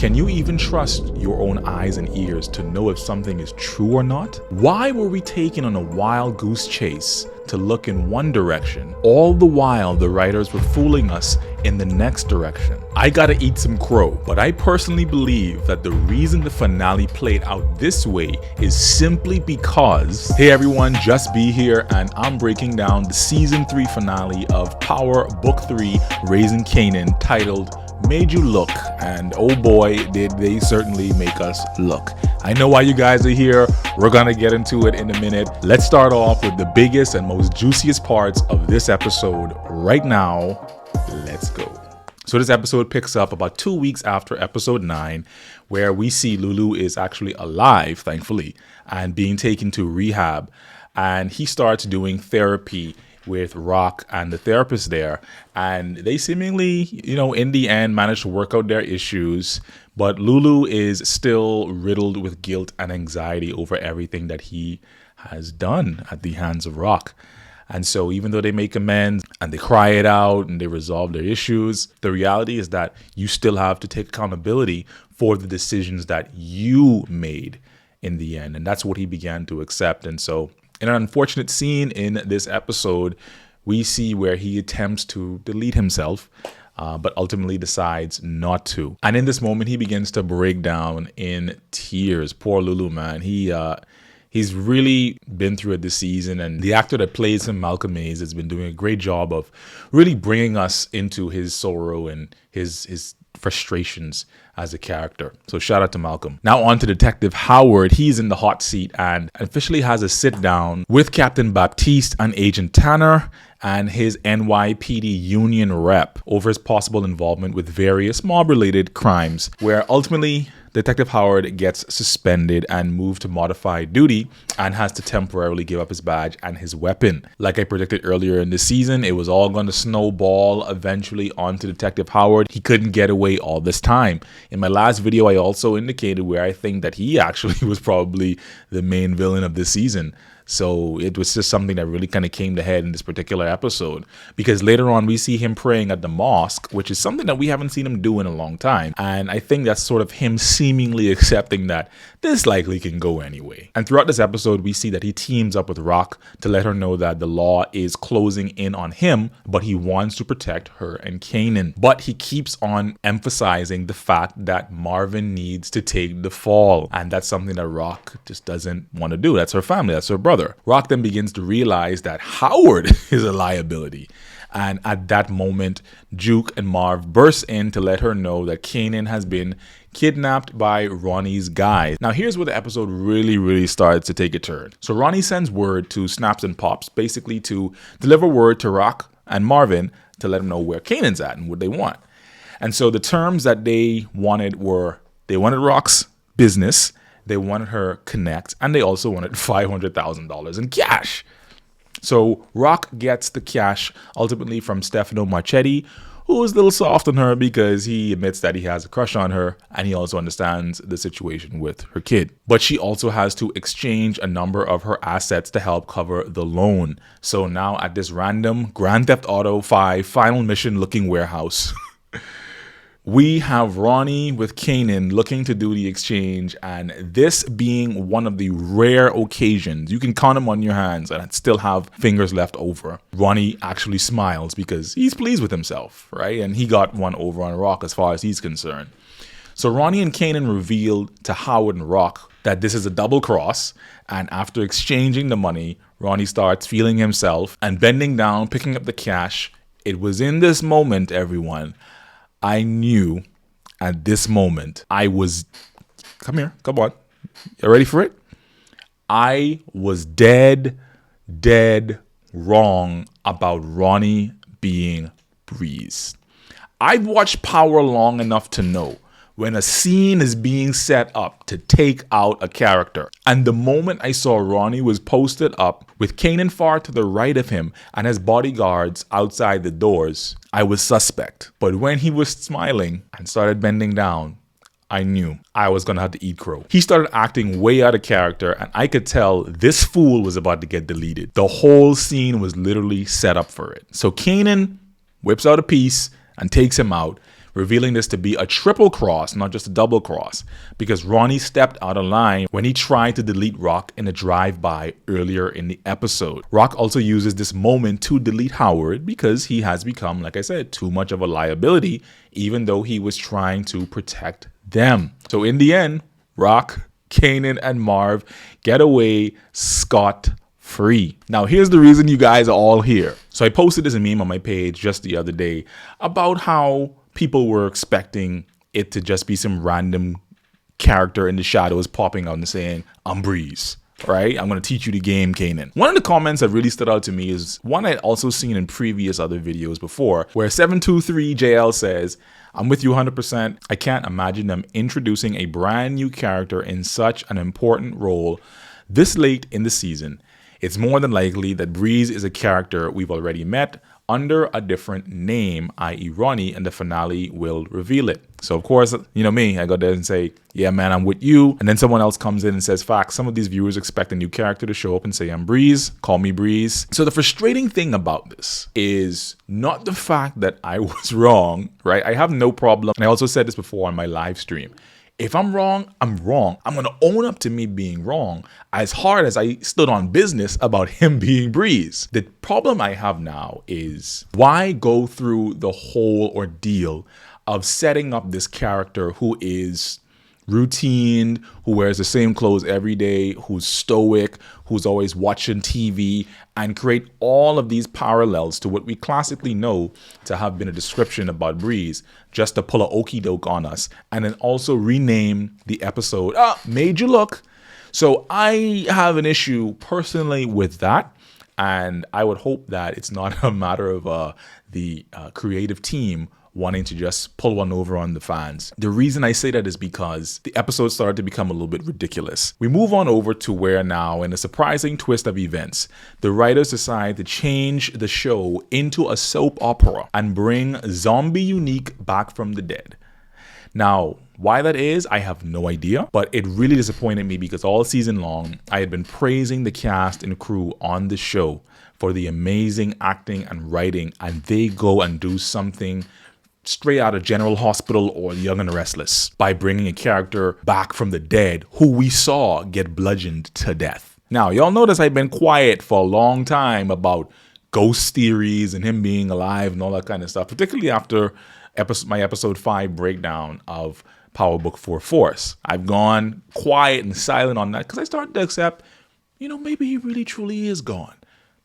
Can you even trust your own eyes and ears to know if something is true or not? Why were we taken on a wild goose chase to look in one direction, all the while the writers were fooling us in the next direction? I gotta eat some crow, but I personally believe that the reason the finale played out this way is simply because, hey everyone, Just Be here, and I'm breaking down the season 3 finale of Power Book 3, Raising Kanan, titled Made You Look, and oh boy did they certainly make us look. I know why you guys are here. We're gonna get into it in a minute. Let's start off with the biggest and most juiciest parts of this episode right now. Let's go. So this episode picks up about 2 weeks after episode 9, where we see Lulu is actually alive, thankfully, and being taken to rehab, and he starts doing therapy with Rock and the therapist there, and they seemingly, in the end managed to work out their issues, but Lulu is still riddled with guilt and anxiety over everything that he has done at the hands of Rock. And so even though they make amends and they cry it out and they resolve their issues, the reality is that you still have to take accountability for the decisions that you made in the end, and that's what he began to accept. And so in an unfortunate scene in this episode, we see where he attempts to delete himself, but ultimately decides not to. And in this moment, he begins to break down in tears. Poor Lulu, man. He's really been through it this season, and the actor that plays him, Malcolm Mays, has been doing a great job of really bringing us into his sorrow and his frustrations as a character. So shout out to Malcolm. Now on to Detective Howard. He's in the hot seat and officially has a sit down with Captain Baptiste and Agent Tanner and his NYPD union rep over his possible involvement with various mob-related crimes, where ultimately Detective Howard gets suspended and moved to modified duty and has to temporarily give up his badge and his weapon. Like I predicted earlier in the season, it was all going to snowball eventually onto Detective Howard. He couldn't get away all this time. In my last video, I also indicated where I think that he actually was probably the main villain of this season. So it was just something that really kind of came to head in this particular episode, because later on we see him praying at the mosque, which is something that we haven't seen him do in a long time. And I think that's sort of him seemingly accepting that this likely can go anyway. And throughout this episode, we see that he teams up with Rock to let her know that the law is closing in on him, but he wants to protect her and Kanan. But he keeps on emphasizing the fact that Marvin needs to take the fall. And that's something that Rock just doesn't want to do. That's her family. That's her brother. Rock then begins to realize that Howard is a liability. And at that moment, Juke and Marv burst in to let her know that Kanan has been kidnapped by Ronnie's guys. Now here's where the episode really starts to take a turn. So Ronnie sends word to Snaps and Pops, basically to deliver word to Rock and Marvin to let them know where Kanan's at and what they want. And so the terms that they wanted were, they wanted Rock's business, they wanted her connect, and they also wanted $500,000 in cash. So Rock gets the cash ultimately from Stefano Marchetti, who is a little soft on her because he admits that he has a crush on her, and he also understands the situation with her kid. But she also has to exchange a number of her assets to help cover the loan. So now at this random Grand Theft Auto 5 final mission looking warehouse, we have Ronnie with Kanan looking to do the exchange, and this being one of the rare occasions, you can count them on your hands and still have fingers left over. Ronnie actually smiles because he's pleased with himself, right? And he got one over on Rock as far as he's concerned. So Ronnie and Kanan revealed to Howard and Rock that this is a double cross, and after exchanging the money, Ronnie starts feeling himself and bending down, picking up the cash. It was in this moment, everyone, I knew at this moment come on. You ready for it? I was dead wrong about Ronnie being Breeze. I've watched Power long enough to know when a scene is being set up to take out a character. And the moment I saw Ronnie was posted up with Kanan far to the right of him and his bodyguards outside the doors, I was suspect. But when he was smiling and started bending down, I knew I was going to have to eat crow. He started acting way out of character, and I could tell this fool was about to get deleted. The whole scene was literally set up for it. So Kanan whips out a piece and takes him out. revealing this to be a triple cross, not just a double cross, because Ronnie stepped out of line when he tried to delete Rock in a drive-by earlier in the episode. Rock also uses this moment to delete Howard because he has become, like I said, too much of a liability, even though he was trying to protect them. So in the end, Rock, Kanan, and Marv get away scot-free. Now, here's the reason you guys are all here. So I posted this meme on my page just the other day about how people were expecting it to just be some random character in the shadows popping out and saying, I'm Breeze, right? I'm going to teach you the game, Kanan. One of the comments that really stood out to me is one I'd also seen in previous other videos before, where 723JL says, I'm with you 100%. I can't imagine them introducing a brand new character in such an important role this late in the season. It's more than likely that Breeze is a character we've already met under a different name, i.e. Ronnie, and the finale will reveal it. So of course, you know me, I go there and say, yeah, man, I'm with you. And then someone else comes in and says, fact, some of these viewers expect a new character to show up and say, I'm Breeze, call me Breeze. So the frustrating thing about this is not the fact that I was wrong, right? I have no problem. And I also said this before on my live stream. If I'm wrong, I'm wrong. I'm going to own up to me being wrong as hard as I stood on business about him being Breeze. The problem I have now is why go through the whole ordeal of setting up this character who is routine, who wears the same clothes every day, who's stoic, who's always watching TV, and create all of these parallels to what we classically know to have been a description about Breeze, just to pull a okie doke on us, and then also rename the episode, Made You Look. So I have an issue personally with that, and I would hope that it's not a matter of the creative team wanting to just pull one over on the fans. The reason I say that is because the episode started to become a little bit ridiculous. We move on over to where now, in a surprising twist of events, the writers decide to change the show into a soap opera and bring Zombie Unique back from the dead. Now, why that is, I have no idea, but it really disappointed me because all season long, I had been praising the cast and crew on the show for the amazing acting and writing, and they go and do something straight out of General Hospital or Young and the Restless by bringing a character back from the dead who we saw get bludgeoned to death. Now, y'all notice I've been quiet for a long time about ghost theories and him being alive and all that kind of stuff, particularly after my episode 5 breakdown of Power Book 4 Force. I've gone quiet and silent on that because I started to accept, maybe he really truly is gone.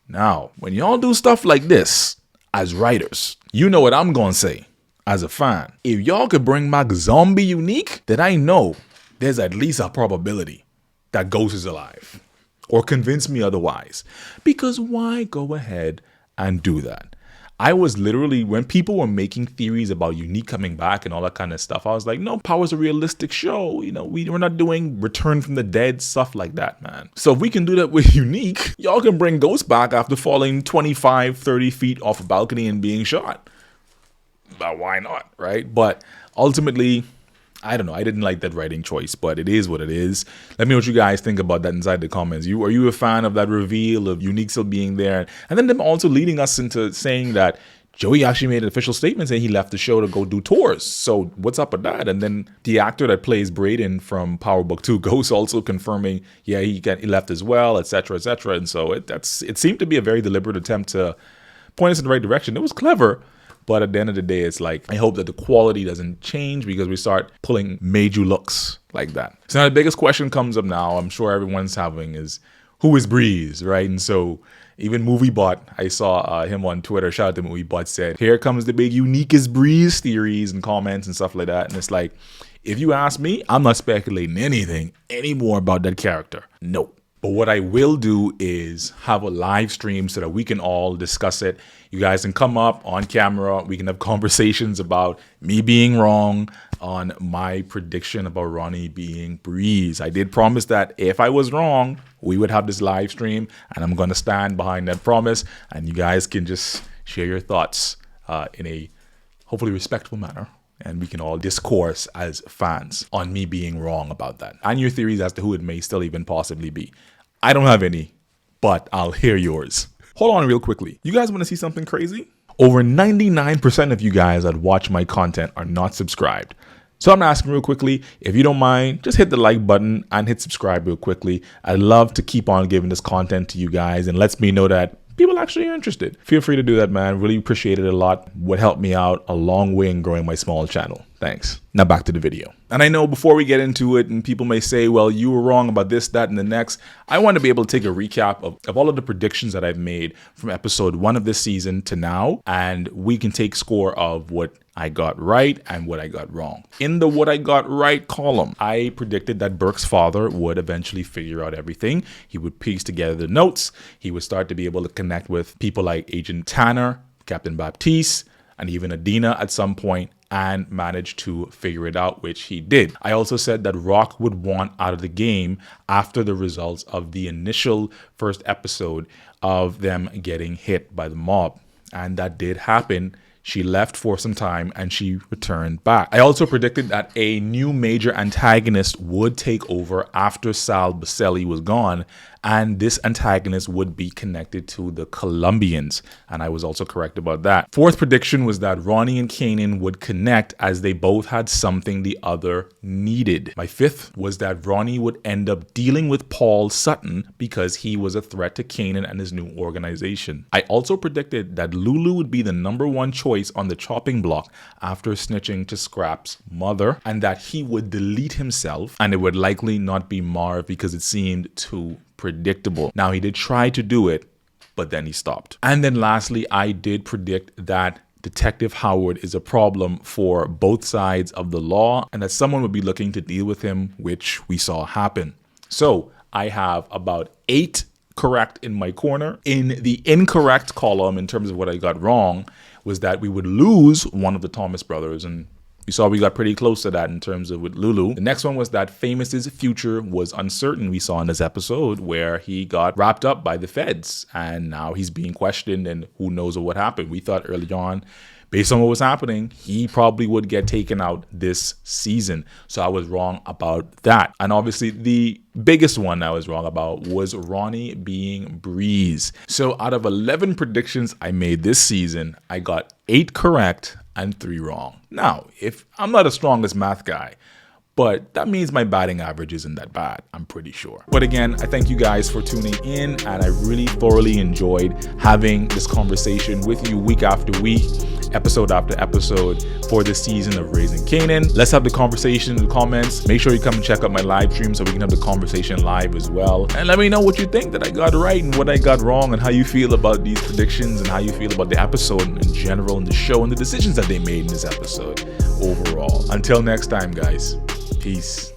Now, when y'all do stuff like this as writers, you know what I'm going to say. As a fan, if y'all could bring back Zombie Unique, then I know there's at least a probability that Ghost is alive. Or convince me otherwise. Because why go ahead and do that? I was literally, when people were making theories about Unique coming back and all that kind of stuff, I was like, no, Power's a realistic show. We're not doing Return from the Dead, stuff like that, man. So if we can do that with Unique, y'all can bring Ghost back after falling 25, 30 feet off a balcony and being shot. But why not, right? But ultimately, I don't know. I didn't like that writing choice, but it is what it is. Let me know what you guys think about that inside the comments. Are you a fan of that reveal of Unique still being there? And then them also leading us into saying that Joey actually made an official statement saying he left the show to go do tours. So what's up with that? And then the actor that plays Brayden from Power Book 2 Ghost also confirming, yeah, he left as well, etc., etc. And so it seemed to be a very deliberate attempt to point us in the right direction. It was clever. But at the end of the day, it's like, I hope that the quality doesn't change because we start pulling made you looks like that. So now the biggest question comes up now, I'm sure everyone's having, is who is Breeze, right? And so even MovieBot, I saw him on Twitter, shout out to MovieBot, said, here comes the big Unique is Breeze theories and comments and stuff like that. And it's like, if you ask me, I'm not speculating anything anymore about that character. No. But what I will do is have a live stream so that we can all discuss it. You guys can come up on camera. We can have conversations about me being wrong on my prediction about Ronnie being Breeze. I did promise that if I was wrong, we would have this live stream, and I'm going to stand behind that promise. And you guys can just share your thoughts in a hopefully respectful manner. And we can all discourse as fans on me being wrong about that. And your theories as to who it may still even possibly be. I don't have any, but I'll hear yours. Hold on real quickly. You guys want to see something crazy? over 99% of you guys that watch my content are not subscribed. So I'm asking real quickly, if you don't mind, just hit the like button and hit subscribe real quickly. I'd love to keep on giving this content to you guys and lets me know that people actually are interested. Feel free to do that, man. Really appreciate it a lot. Would help me out a long way in growing my small channel. Thanks. Now back to the video. And I know before we get into it, and people may say, well, you were wrong about this, that, and the next, I want to be able to take a recap of all of the predictions that I've made from episode 1 of this season to now, and we can take score of what I got right and what I got wrong. In the what I got right column, I predicted that Burke's father would eventually figure out everything. He would piece together the notes. He would start to be able to connect with people like Agent Tanner, Captain Baptiste, and even Adina at some point, and managed to figure it out, which he did. I also said that Rock would want out of the game after the results of the initial first episode of them getting hit by the mob. And that did happen. She left for some time and she returned back. I also predicted that a new major antagonist would take over after Sal Baselli was gone, and this antagonist would be connected to the Colombians, and I was also correct about that. Fourth prediction was that Ronnie and Kanan would connect as they both had something the other needed. My fifth was that Ronnie would end up dealing with Paul Sutton because he was a threat to Kanan and his new organization. I also predicted that Lulu would be the #1 choice on the chopping block after snitching to Scrap's mother, and that he would delete himself, and it would likely not be Marv because it seemed too predictable. Now, he did try to do it, but then he stopped. And then lastly, I did predict that Detective Howard is a problem for both sides of the law and that someone would be looking to deal with him, which we saw happen. So I have about 8 correct in my corner. In the incorrect column, in terms of what I got wrong, was that we would lose one of the Thomas brothers, and we saw we got pretty close to that in terms of with Lulu. The next one was that Famous's future was uncertain. We saw in this episode where he got wrapped up by the feds and now he's being questioned and who knows what happened. We thought early on, based on what was happening, he probably would get taken out this season. So I was wrong about that. And obviously the biggest one I was wrong about was Ronnie being Breeze. So out of 11 predictions I made this season, I got 8 correct and 3 wrong. Now, if I'm not the strongest math guy, but that means my batting average isn't that bad, I'm pretty sure. But again, I thank you guys for tuning in, and I really thoroughly enjoyed having this conversation with you week after week, episode after episode for this season of Raising Kanan. Let's have the conversation in the comments. Make sure you come and check out my live stream so we can have the conversation live as well. And let me know what you think that I got right and what I got wrong, and how you feel about these predictions and how you feel about the episode in general and the show and the decisions that they made in this episode overall. Until next time, guys. Peace.